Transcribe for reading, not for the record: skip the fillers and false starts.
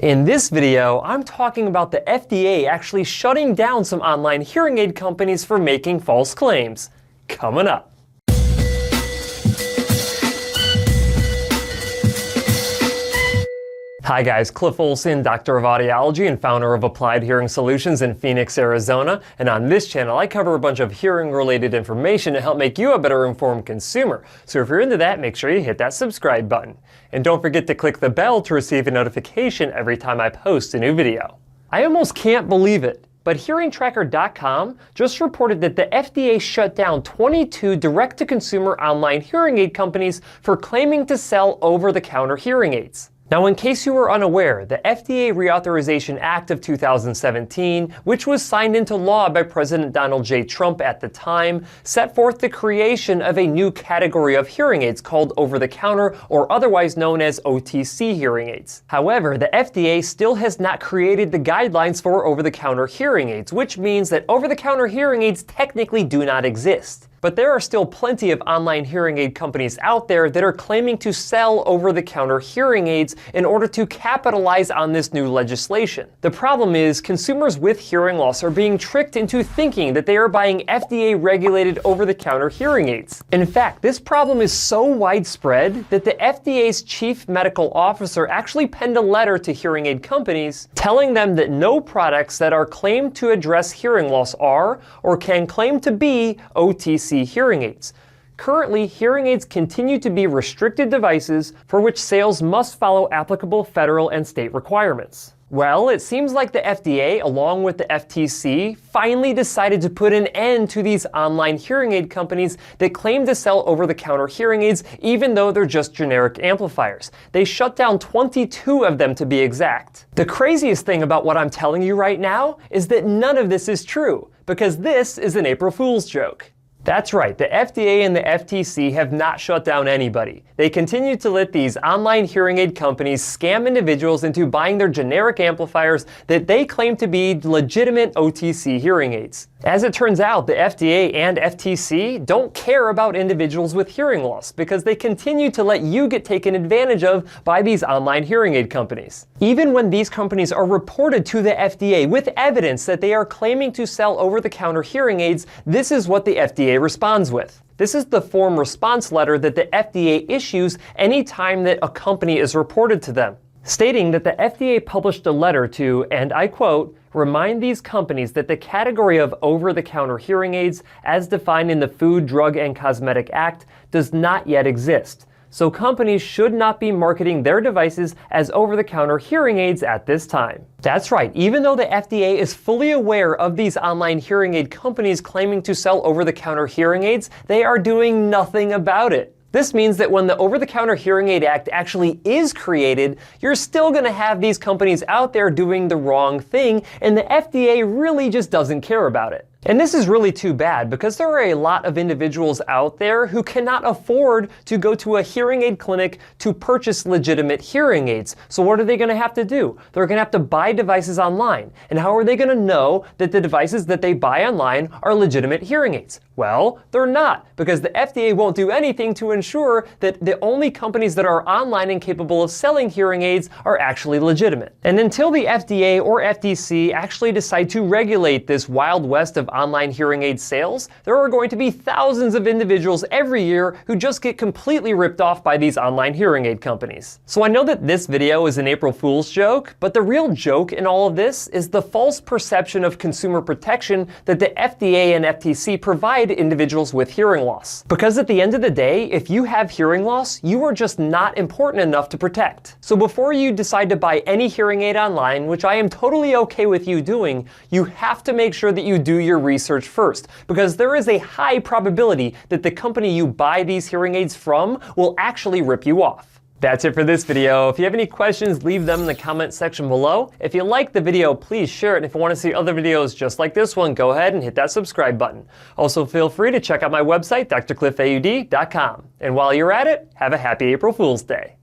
In this video, I'm talking about the FDA actually shutting down some online hearing aid companies for making false claims. Coming up. Hi guys, Cliff Olson, Doctor of Audiology and founder of Applied Hearing Solutions in Phoenix, Arizona. And on this channel, I cover a bunch of hearing-related information to help make you a better informed consumer. So if you're into that, make sure you hit that subscribe button. And don't forget to click the bell to receive a notification every time I post a new video. I almost can't believe it, but HearingTracker.com just reported that the FDA shut down 22 direct-to-consumer online hearing aid companies for claiming to sell over-the-counter hearing aids. Now, in case you were unaware, the FDA Reauthorization Act of 2017, which was signed into law by President Donald J. Trump at the time, set forth the creation of a new category of hearing aids called over-the-counter, or otherwise known as OTC hearing aids. However, the FDA still has not created the guidelines for over-the-counter hearing aids, which means that over-the-counter hearing aids technically do not exist. But there are still plenty of online hearing aid companies out there that are claiming to sell over-the-counter hearing aids in order to capitalize on this new legislation. The problem is, consumers with hearing loss are being tricked into thinking that they are buying FDA-regulated over-the-counter hearing aids. In fact, this problem is so widespread that the FDA's chief medical officer actually penned a letter to hearing aid companies telling them that no products that are claimed to address hearing loss are or can claim to be OTC hearing aids. Currently, hearing aids continue to be restricted devices for which sales must follow applicable federal and state requirements. Well, it seems like the FDA, along with the FTC, finally decided to put an end to these online hearing aid companies that claim to sell over-the-counter hearing aids even though they're just generic amplifiers. They shut down 22 of them to be exact. The craziest thing about what I'm telling you right now is that none of this is true, because this is an April Fool's joke. That's right, the FDA and the FTC have not shut down anybody. They continue to let these online hearing aid companies scam individuals into buying their generic amplifiers that they claim to be legitimate OTC hearing aids. As it turns out, the FDA and FTC don't care about individuals with hearing loss because they continue to let you get taken advantage of by these online hearing aid companies. Even when these companies are reported to the FDA with evidence that they are claiming to sell over-the-counter hearing aids, this is what the FDA responds with. This is the form response letter that the FDA issues anytime that a company is reported to them, stating that the FDA published a letter to, and I quote, "remind these companies that the category of over-the-counter hearing aids, as defined in the Food, Drug, and Cosmetic Act, does not yet exist. So companies should not be marketing their devices as over-the-counter hearing aids at this time." That's right, even though the FDA is fully aware of these online hearing aid companies claiming to sell over-the-counter hearing aids, they are doing nothing about it. This means that when the Over-the-Counter Hearing Aid Act actually is created, you're still going to have these companies out there doing the wrong thing, and the FDA really just doesn't care about it. And this is really too bad because there are a lot of individuals out there who cannot afford to go to a hearing aid clinic to purchase legitimate hearing aids. So what are they going to have to do? They're going to have to buy devices online. And how are they going to know that the devices that they buy online are legitimate hearing aids? Well, they're not, because the FDA won't do anything to ensure that the only companies that are online and capable of selling hearing aids are actually legitimate. And until the FDA or FTC actually decide to regulate this wild west of online hearing aid sales, there are going to be thousands of individuals every year who just get completely ripped off by these online hearing aid companies. So I know that this video is an April Fool's joke, but the real joke in all of this is the false perception of consumer protection that the FDA and FTC provide individuals with hearing loss. Because at the end of the day, if you have hearing loss, you are just not important enough to protect. So before you decide to buy any hearing aid online, which I am totally okay with you doing, you have to make sure that you do your research first, because there is a high probability that the company you buy these hearing aids from will actually rip you off. That's it for this video. If you have any questions, leave them in the comment section below. If you liked the video, please share it. And if you want to see other videos just like this one, go ahead and hit that subscribe button. Also, feel free to check out my website, drcliffaud.com. And while you're at it, have a happy April Fool's Day.